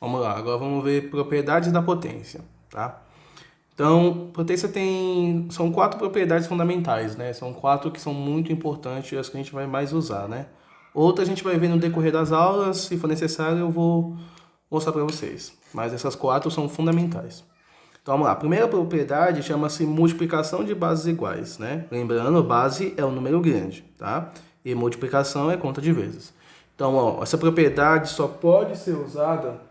Vamos lá, agora vamos ver propriedades da potência, tá? Então, potência são 4 propriedades fundamentais, né? São 4 que são muito importantes e as que a gente vai mais usar, né? Outras a gente vai ver no decorrer das aulas, se for necessário eu vou mostrar para vocês. Mas essas 4 são fundamentais. Então vamos lá, a primeira propriedade chama-se multiplicação de bases iguais, né? Lembrando, base é um número grande, tá? E multiplicação é conta de vezes. Então, ó, essa propriedade só pode ser usada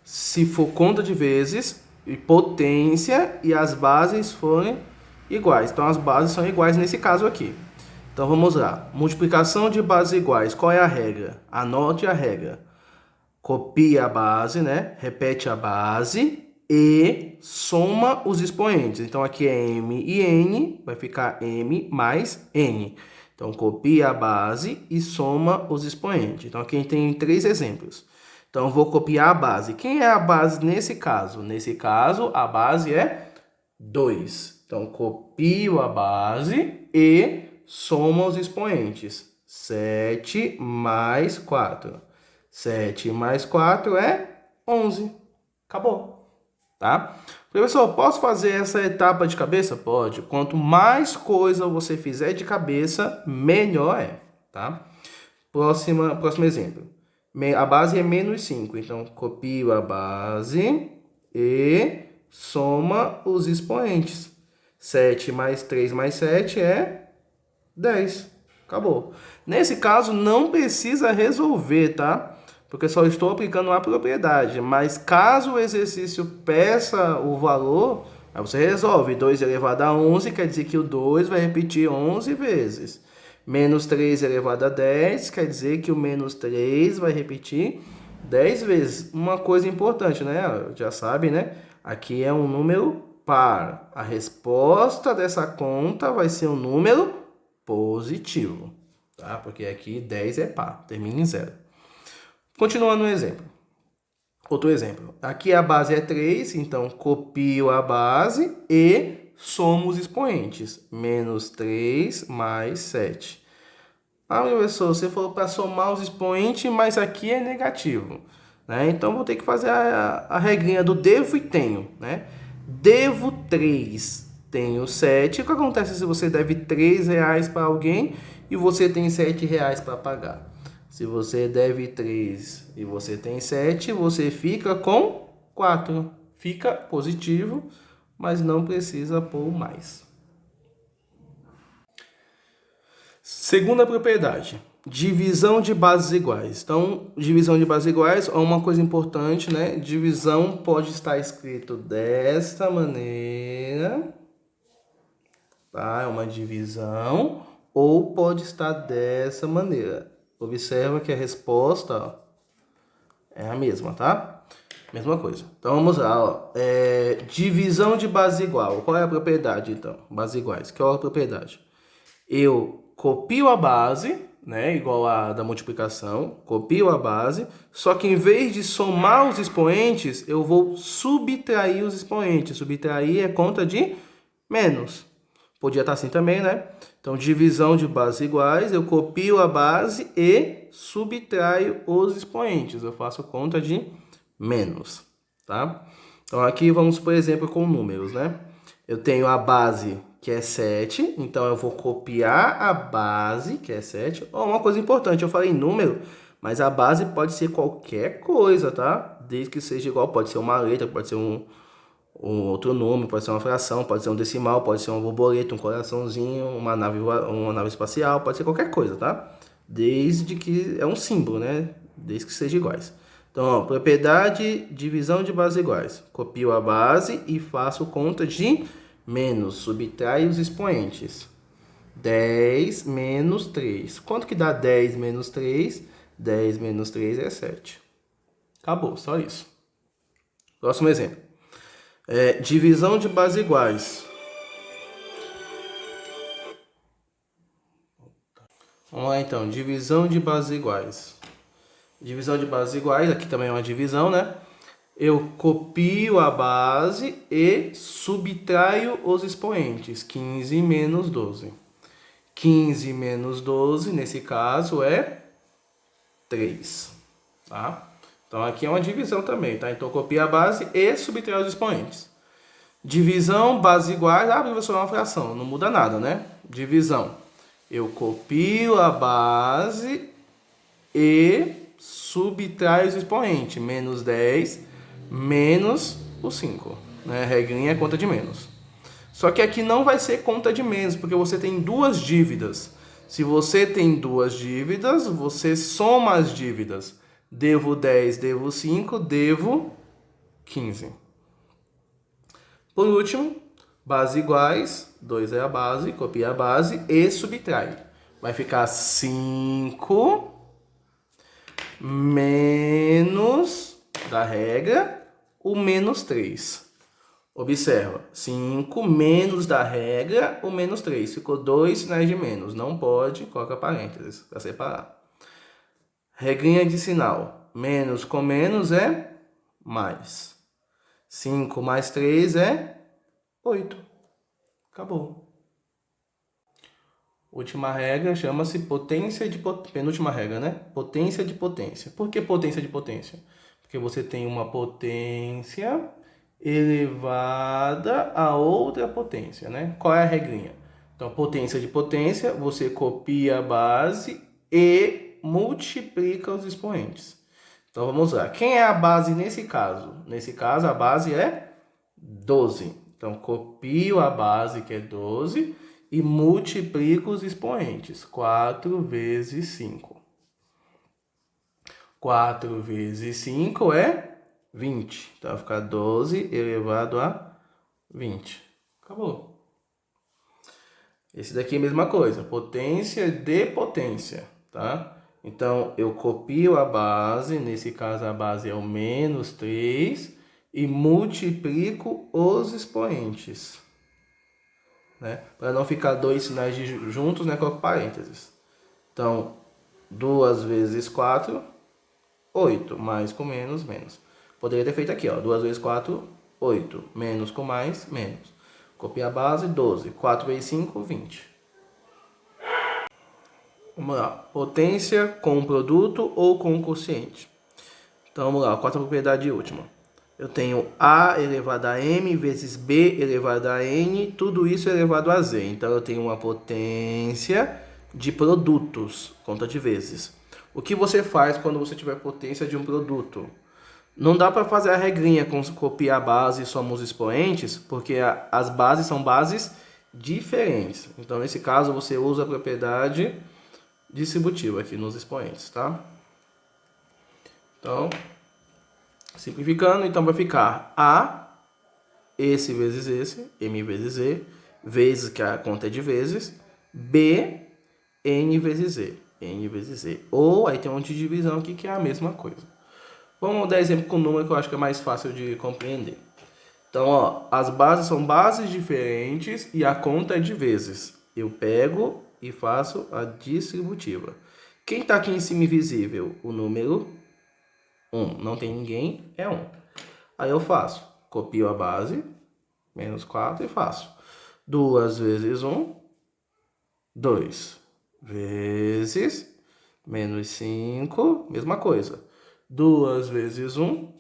se for conta de vezes e potência e as bases forem iguais. Então as bases são iguais nesse caso aqui. Então vamos lá. Multiplicação de bases iguais. Qual é a regra? Anote a regra. Copia a base, né? Repete a base e soma os expoentes. Então aqui é m e n, vai ficar m mais n. Então copia a base e soma os expoentes. Então aqui a gente tem 3 exemplos. Então eu vou copiar a base. Quem é a base nesse caso? Nesse caso a base é 2. Então copio a base e soma os expoentes. 7 mais 4. 7 mais 4 é 11. Acabou. Tá? Professor, posso fazer essa etapa de cabeça? Pode. Quanto mais coisa você fizer de cabeça, melhor é. Tá? Próximo exemplo. A base é menos 5. Então, copio a base e soma os expoentes. 7 mais 3 mais 7 é 10. Acabou. Nesse caso, não precisa resolver, tá? Porque só estou aplicando a propriedade. Mas caso o exercício peça o valor, aí você resolve. 2 elevado a 11 quer dizer que o 2 vai repetir 11 vezes. Menos 3 elevado a 10 quer dizer que o menos 3 vai repetir 10 vezes. Uma coisa importante, né? Já sabe, né? Aqui é um número par. A resposta dessa conta vai ser um número positivo, tá? Porque aqui 10 é par, termina em 0. Continuando no exemplo. Outro exemplo. Aqui a base é 3, então copio a base e somo os expoentes. Menos 3 mais 7. Ah, professor, você falou para somar os expoentes, mas aqui é negativo, né? Então vou ter que fazer a regrinha do devo e tenho, né? Devo 3, tenho 7. O que acontece se você deve 3 reais para alguém e você tem 7 reais para pagar? Se você deve 3 e você tem 7, você fica com 4. Fica positivo, mas não precisa pôr mais. Segunda propriedade, divisão de bases iguais. Então, divisão de bases iguais é uma coisa importante, né? Divisão pode estar escrito desta maneira, tá? É uma divisão, ou pode estar dessa maneira. Observa que a resposta, ó, é a mesma, tá? Mesma coisa. Então vamos lá, ó. Divisão de base igual. Qual é a propriedade, então? Bases iguais. Qual é a propriedade? Eu copio a base, né? Igual a da multiplicação. Copio a base. Só que em vez de somar os expoentes, eu vou subtrair os expoentes. Subtrair é conta de menos. Podia estar assim também, né? Então, divisão de bases iguais, eu copio a base e subtraio os expoentes. Eu faço conta de menos, tá? Então, aqui vamos, por exemplo, com números, né? Eu tenho a base, que é 7, então eu vou copiar a base, que é 7. Oh, uma coisa importante, eu falei número, mas a base pode ser qualquer coisa, tá? Desde que seja igual, pode ser uma letra, pode ser um outro número, pode ser uma fração, pode ser um decimal, pode ser uma borboleta, um coraçãozinho, uma nave espacial, pode ser qualquer coisa, tá? Desde que é um símbolo, né? Desde que sejam iguais. Então, ó, propriedade, divisão de bases iguais. Copio a base e faço conta de menos, subtrai os expoentes. 10 menos 3. Quanto que dá 10 menos 3? 10 menos 3 é 7. Acabou, só isso. Próximo exemplo. Divisão de bases iguais. Vamos lá então, divisão de bases iguais. Divisão de bases iguais, aqui também é uma divisão, né? Eu copio a base e subtraio os expoentes. 15 menos 12. 15 menos 12, nesse caso, é 3. tá? Então aqui é uma divisão também, tá? Então copia a base e subtrai os expoentes. Divisão, bases iguais, professor, é uma fração, não muda nada, né? Divisão, eu copio a base e subtrai os expoentes, menos 10, menos o 5, né? Regrinha é conta de menos. Só que aqui não vai ser conta de menos, porque você tem duas dívidas. Se você tem duas dívidas, você soma as dívidas. Devo 10, devo 5, devo 15. Por último, bases iguais, 2 é a base, copia a base e subtrai. Vai ficar 5 menos da regra, o menos 3. Observa, 5 menos da regra, o menos 3. Ficou 2 sinais de menos. Não pode, coloca parênteses para separar. Regrinha de sinal. Menos com menos é mais. 5 mais 3 é 8. Acabou. Última regra chama-se potência de potência. Penúltima regra, né? Potência de potência. Por que potência de potência? Porque você tem uma potência elevada a outra potência, né? Qual é a regrinha? Então, potência de potência, você copia a base e multiplica os expoentes. Então, vamos lá. Quem é a base nesse caso? Nesse caso, a base é 12. Então, copio a base, que é 12, e multiplico os expoentes. 4 vezes 5. 4 vezes 5 é 20. Então, vai ficar 12 elevado a 20. Acabou. Esse daqui é a mesma coisa. Potência de potência, tá? Então, eu copio a base. Nesse caso, a base é o menos 3. E multiplico os expoentes, né? Para não ficar dois sinais juntos, né? Coloco parênteses. Então, 2 vezes 4, 8. Mais com menos, menos. Poderia ter feito aqui, ó. 2 vezes 4, 8. Menos com mais, menos. Copia a base, 12. 4 vezes 5, 20. Vamos lá. Potência com produto ou com quociente. Então, vamos lá. Quarta propriedade última. Eu tenho A elevado a M vezes B elevado a N. Tudo isso elevado a Z. Então, eu tenho uma potência de produtos. Conta de vezes. O que você faz quando você tiver potência de um produto? Não dá para fazer a regrinha com copiar a base e somar os expoentes, porque as bases são bases diferentes. Então, nesse caso, você usa a propriedade distributiva aqui nos expoentes, tá? Então, simplificando, então vai ficar A, esse vezes esse, M vezes E, vezes, que a conta é de vezes, B, N vezes E, N vezes E. Ou, aí tem um monte de divisão aqui que é a mesma coisa. Vamos dar exemplo com número que eu acho que é mais fácil de compreender. Então, ó, as bases são bases diferentes e a conta é de vezes. Eu pego e faço a distributiva. Quem está aqui em cima invisível? O número 1. Não tem ninguém, é 1. Aí eu faço, copio a base, menos 4 e faço 2 vezes 1, 2 vezes menos 5, mesma coisa. 2 vezes 1,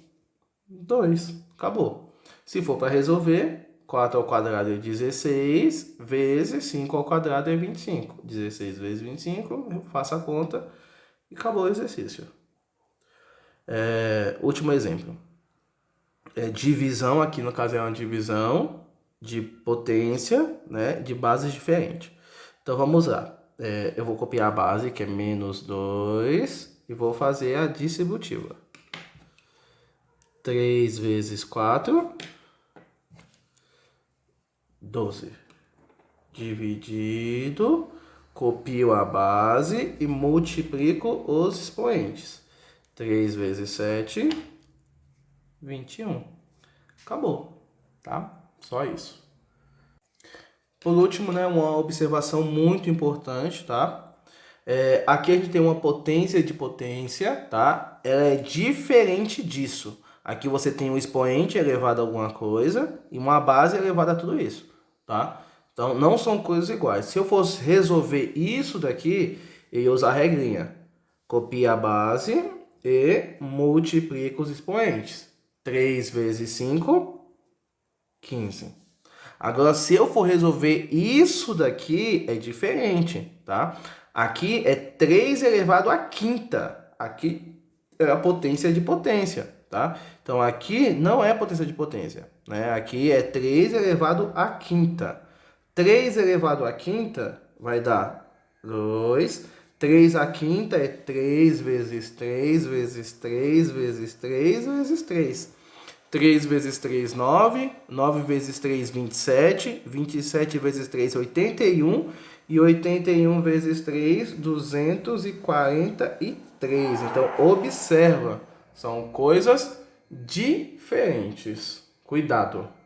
2. Acabou. Se for para resolver, 4 ao quadrado é 16, vezes 5 ao quadrado é 25. 16 vezes 25, eu faço a conta e acabou o exercício. Último exemplo. Divisão, aqui no caso é uma divisão de potência, né, de bases diferentes. Então vamos lá. Eu vou copiar a base, que é menos 2, e vou fazer a distributiva. 3 vezes 4, 12. Dividido, copio a base e multiplico os expoentes. 3 vezes 7, 21. Acabou, tá? Só isso. Por último, né, uma observação muito importante, tá? Aqui a gente tem uma potência de potência, tá? Ela é diferente disso. Aqui você tem um expoente elevado a alguma coisa e uma base elevada a tudo isso, tá? Então, não são coisas iguais. Se eu fosse resolver isso daqui, eu ia usar a regrinha. Copia a base e multiplico os expoentes. 3 vezes 5, 15. Agora, se eu for resolver isso daqui, é diferente, tá? Aqui é 3 elevado à quinta. Aqui é a potência de potência, tá? Então, aqui não é potência de potência, né? Aqui é 3 elevado à quinta. 3 elevado à quinta vai dar 2. 3 à quinta é 3 vezes 3 vezes 3 vezes 3 vezes 3. 3 vezes 3, 9. 9 vezes 3, 27. 27 vezes 3, 81. E 81 vezes 3, 243. Então, observa, são coisas diferentes. Cuidado!